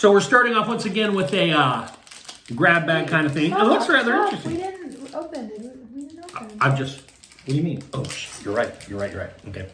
So we're starting off once again with a grab bag kind of thing. It looks rather interesting. We didn't open it. We didn't open it. I'm just, what do you mean? Oh, you're right. Okay.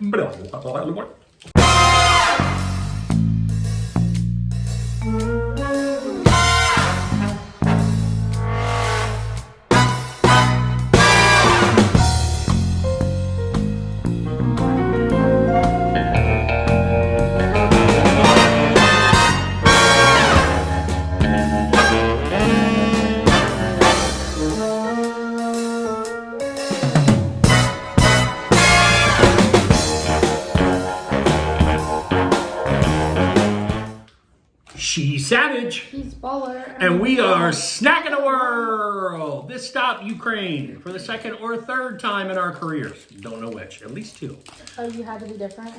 She's Savage. He's Baller. And we are Snacking the World. This stopped Ukraine for the second or third time in our careers. Don't know which. At least two. Oh, you had to be different?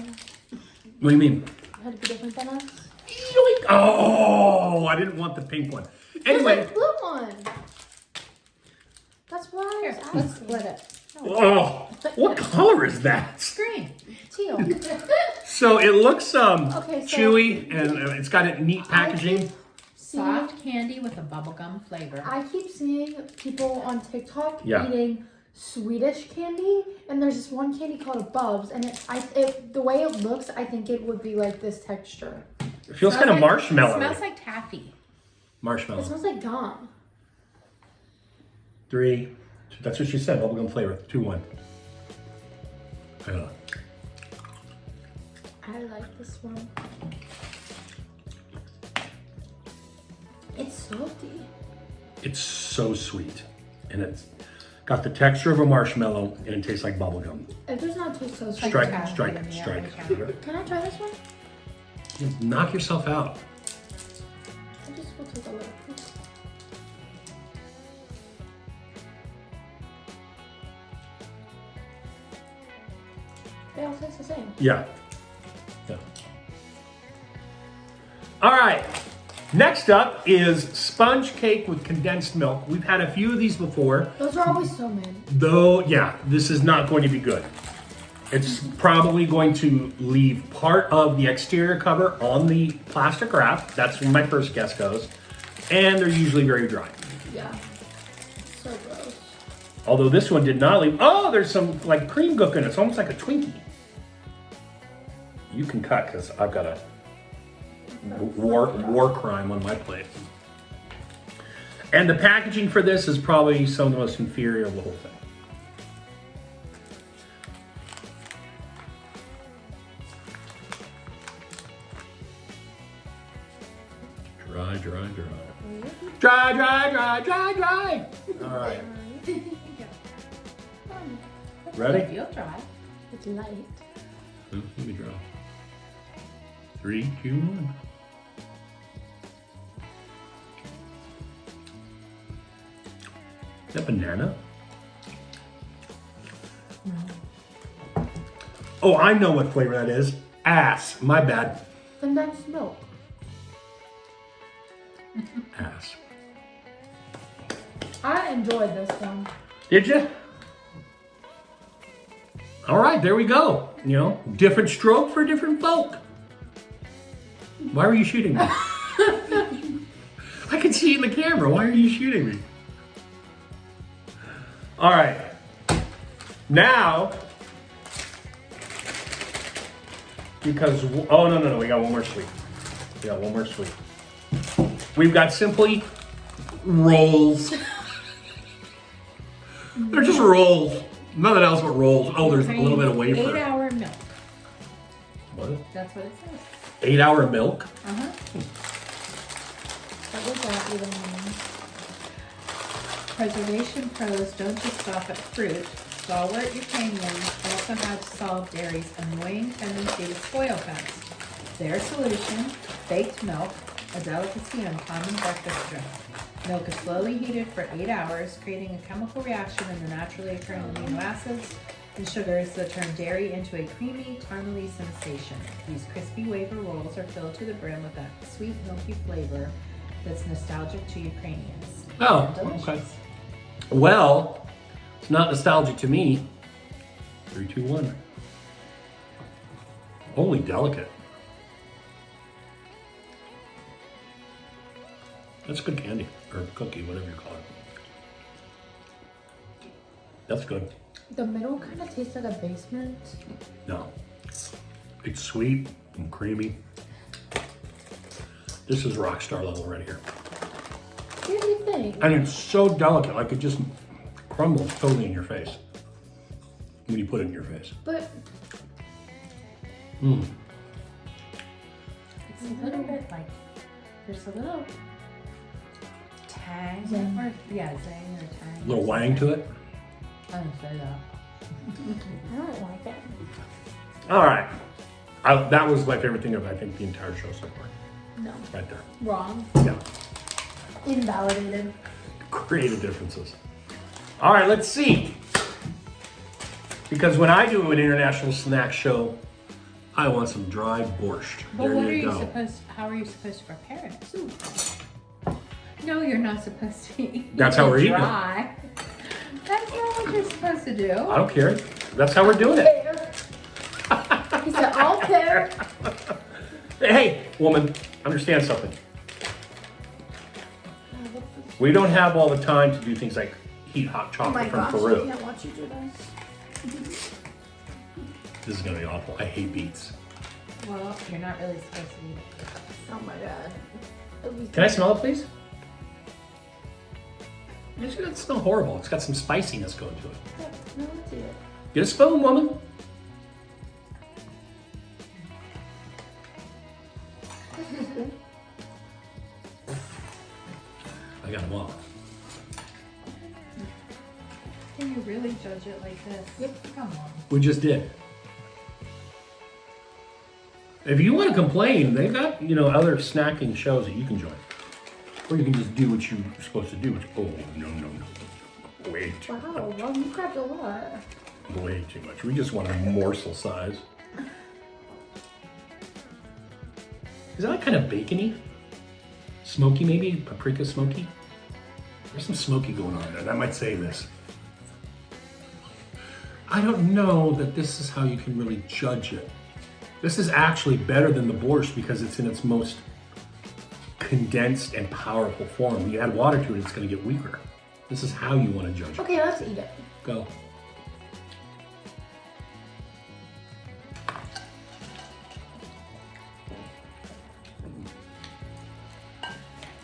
What do you mean? You had to be different than us? Yoink. Oh, I didn't want the pink one. Anyway. There's a blue one. That's why I was asking. Let's split it. Oh, what color is that? Green. Teal. So it looks Okay, so- chewy and it's got a neat packaging. Soft candy with a bubblegum flavor. I keep seeing people on TikTok Yeah. eating Swedish candy, and there's this one candy called a Bubs, and the way it looks, I think it would be like this texture. It feels kind of marshmallow. It smells like taffy. Marshmallow. It smells like gum. 3. That's what she said. Bubblegum flavor. 2-1. I like this one. It's salty. It's so sweet, and it's got the texture of a marshmallow, and it tastes like bubblegum. It does not taste so sweet. Strike, taffy strike, in the strike. avocado. Can I try this one? Knock yourself out. I just will take a little piece. They all taste the same. Yeah. All right. Next up is sponge cake with condensed milk. We've had a few of these before. Those are always so many. Though, yeah, this is not going to be good. It's probably going to leave part of the exterior cover on the plastic wrap. That's where my first guess goes. And they're usually very dry. Yeah. So gross. Although this one did not leave. Oh, there's some like cream gook in it. It's almost like a Twinkie. You can cut because I've got a war crime on my plate. And the packaging for this is probably some of the most inferior of the whole thing. Dry, dry, dry. Dry, dry, dry, dry, dry. All right. Ready? Feel dry. It's light. Let me draw. 3, 2, 1. Is that banana? No. Oh, I know what flavor that is. Ass. My bad. Condensed milk. Ass. I enjoyed this one. Did you? All right, there we go. You know, different stroke for different folk. Why were you shooting me? I can see it in the camera. Why are you shooting me? All right. Now, because, oh, no, we got one more sweet. We've got Simply rolls. They're just rolls. Nothing else but rolls. Oh, there's a little bit of wafer. 8-hour milk. What? That's what it says. 8-hour milk? Uh-huh. What does that even mean? Preservation pros don't just stop at fruit. Stalwart Ukrainians also had to solve dairy's annoying tendency to spoil fast. Their solution, baked milk, a delicacy on common breakfast drink. Milk is slowly heated for 8 hours, creating a chemical reaction in the naturally occurring amino acids and sugars that turn dairy into a creamy, caramely sensation. These crispy wafer rolls are filled to the brim with that sweet, milky flavor that's nostalgic to Ukrainians. Oh, And delicious. okay. Well, it's not nostalgic to me. 3, 2, 1. Holy delicate. That's good candy, or cookie, whatever you call it. That's good. The middle kind of tastes like a basement. No. It's sweet and creamy. This is rock star level right here. What do you think? And it's so delicate, like it just crumbles totally in your face when you put it in your face. But Mm. It's a little bit like, there's a little tang, Zing. or zing or tang. A little wang to it. I don't say that. I don't like it. All right. That was my favorite thing of, I think, the entire show so far. No. Right there. Wrong. Yeah. Invalidated. Creative differences. All right, let's see. Because when I do an international snack show, I want some dry borscht. But There what are you you go. how are you supposed to prepare it? No, you're not supposed to eat That's how we're eating it. dry. That's not what you're supposed to do. I don't care. That's how we're doing it. He said, I'll care. Hey, woman, understand something. We don't have all the time to do things like heat hot Oh my chocolate from gosh, I Peru. can't watch you do this. This is gonna be awful. I hate beets. Well, you're not really supposed to eat it. Oh my god. At least Can I smell it, please? It doesn't smell horrible. It's got some spiciness going to it. No, let's eat it. Get a spoon, woman. I got them all. Can you really judge it like this? Yep. Come on. We just did. If you want to complain, they've got, other snacking shows that you can join. Or you can just do what you're supposed to do, which, no. Way too Wow, much. well, you grabbed a lot. Way too much. We just want a morsel size. Is that like kind of bacony? Smoky maybe? Paprika smoky? There's some smoky going on there. That might save this. I don't know that this is how you can really judge it. This is actually better than the borscht because it's in its most condensed and powerful form. You add water to it, it's going to get weaker. This is how you want to judge it. Okay, let's eat it. Go.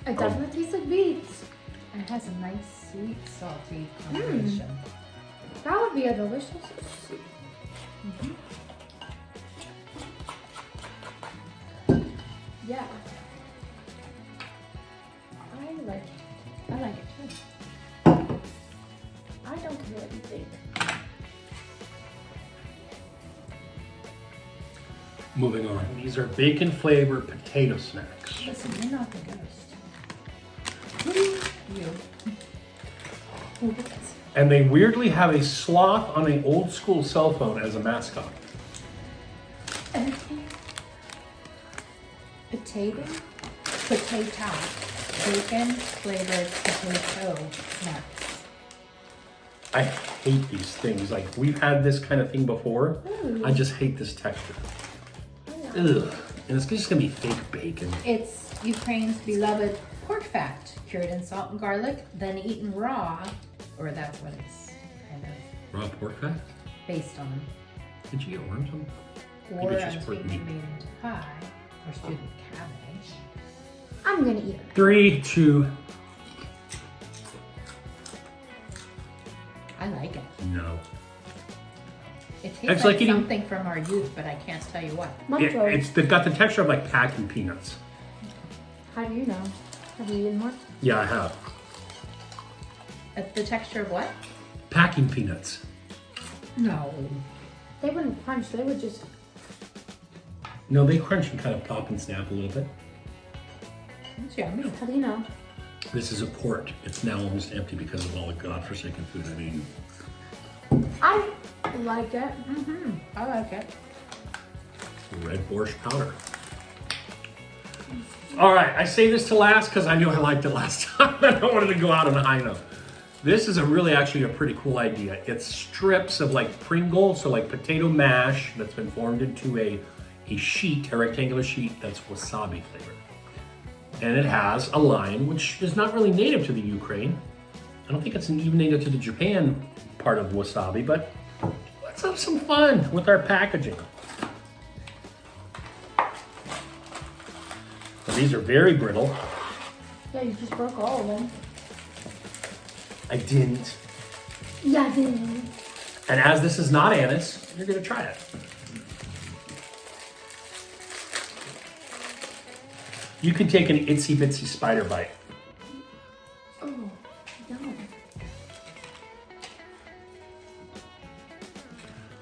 It definitely tastes like beets. It has a nice sweet, salty combination. That would be a delicious soup. Yeah. I like it. I like it too. I don't care what you think. Moving on. These are bacon flavored potato snacks. Listen, you're not the ghost. You. And they weirdly have a sloth on an old school cell phone as a mascot. Potato, bacon flavored potato snacks. I hate these things. Like, we've had this kind of thing before. I just hate this texture. Ugh. And it's just gonna be fake bacon. It's Ukraine's beloved pork fat, cured in salt and garlic, then eaten raw, or that's what it's kind of Raw pork fat? based on. Did you get worms on? Or it's just as pork being meat. made into pie, or stewed with cabbage. I'm gonna eat it. 3, 2, I like it. no. It tastes It's like, like eating- something from our youth, but I can't tell you what. Munchos. They've got the texture of like packing peanuts. How do you know? Have you eaten one? Yeah, I have. The texture of what? Packing peanuts. No. They wouldn't crunch, they would just. No, they crunch and kind of pop and snap a little bit. It's yummy. How do you know? This is a quart. It's now almost empty because of all the godforsaken food I've eaten. I like it. I like it. Red borscht powder. All right, I say this to last because I knew I liked it last time. I don't want it to go out on a high note. This is actually a pretty cool idea. It's strips of like Pringle, so like potato mash that's been formed into a sheet, a rectangular sheet that's wasabi flavored. And it has a line which is not really native to the Ukraine. I don't think it's even native to the Japan part of wasabi, but let's have some fun with our packaging. Now, these are very brittle. Yeah, you just broke all of them. I didn't. Yeah, I did. And as this is not anise, you're gonna try it. You can take an itsy bitsy spider bite. Oh, yum.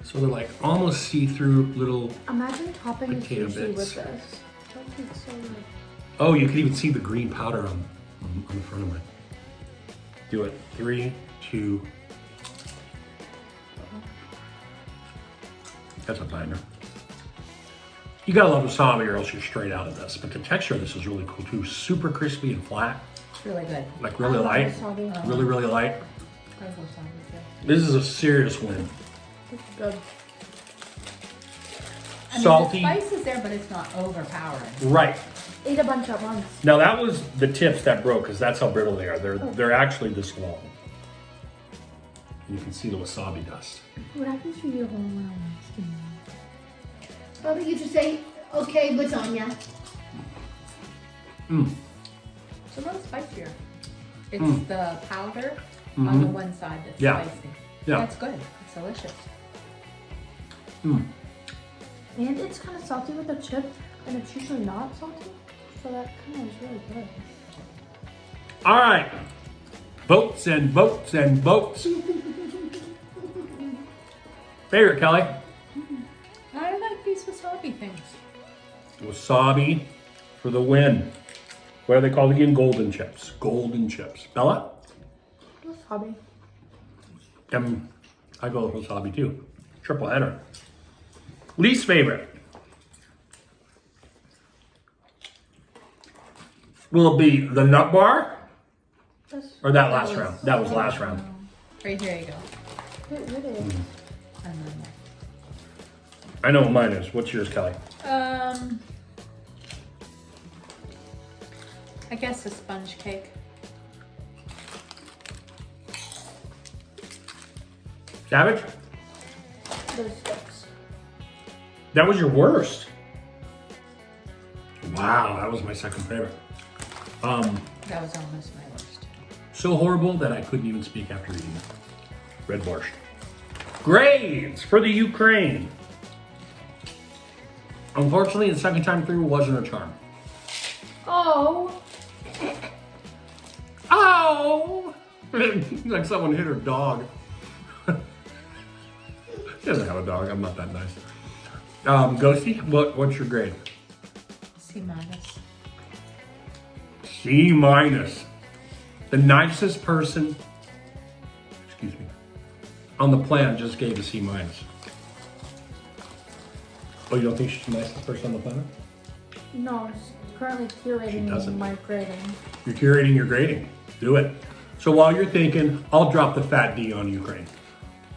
So they're like almost see-through little. Imagine topping a Potato sushi bits. with this. That would be so good. Oh, you can even see the green powder on the front of it. Do it. 3, 2. That's a binder. You gotta love wasabi or else you're straight out of this. But the texture of this is really cool too. Super crispy and flat. It's really good. Like really I love light. wasabi. Really, really light. I love wasabi too. This is a serious win. It's good. I mean, Salty. the spice is there, but it's not overpowering. Right. Ate a bunch at once. Now that was the tips that broke because that's how brittle they are. They're actually this long. You can see the wasabi dust. What happens if you eat a whole one on skin? Probably you just say, okay, lasagna. It's a little spicier. It's the powder on the one side that's Yeah. spicy. Yeah. That's good. It's delicious. And it's kind of salty with the chip, and it's usually not salty. So that kind of is really good. All right. Boats and boats and boats. Favorite, Kelly? I like these wasabi things. Wasabi for the win. What are they called again? Golden chips. Golden chips. Bella? Wasabi. I go with wasabi too. Triple header. Least favorite. Will it be the nut bar or that last round? That was last round. Right here you go. It really is. And then I know what mine is. What's yours, Kelly? I guess a sponge cake. Savage? Those sticks. That was your worst. Wow, that was my second favorite. That was almost my worst. So horrible that I couldn't even speak after eating it. Red borscht. Grades for the Ukraine. Unfortunately, the second time through wasn't a charm. Oh. Ow! Like someone hit her dog. She doesn't have a dog. I'm not that nice. Ghosty, what's your grade? C minus. C minus. The nicest person, excuse me, on the planet just gave a C minus. Oh, you don't think she's the nicest person on the planet? No, it's currently She curating doesn't. my grading. You're curating your grading. Do it. So while you're thinking, I'll drop the fat D on Ukraine.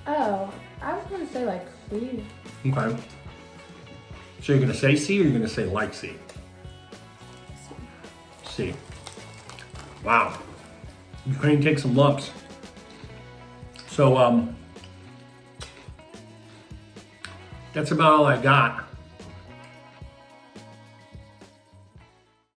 Oh, I was gonna say like C. Okay. So you're gonna say C or you're gonna say like C? C. Wow. Ukraine takes some lumps. So that's about all I got.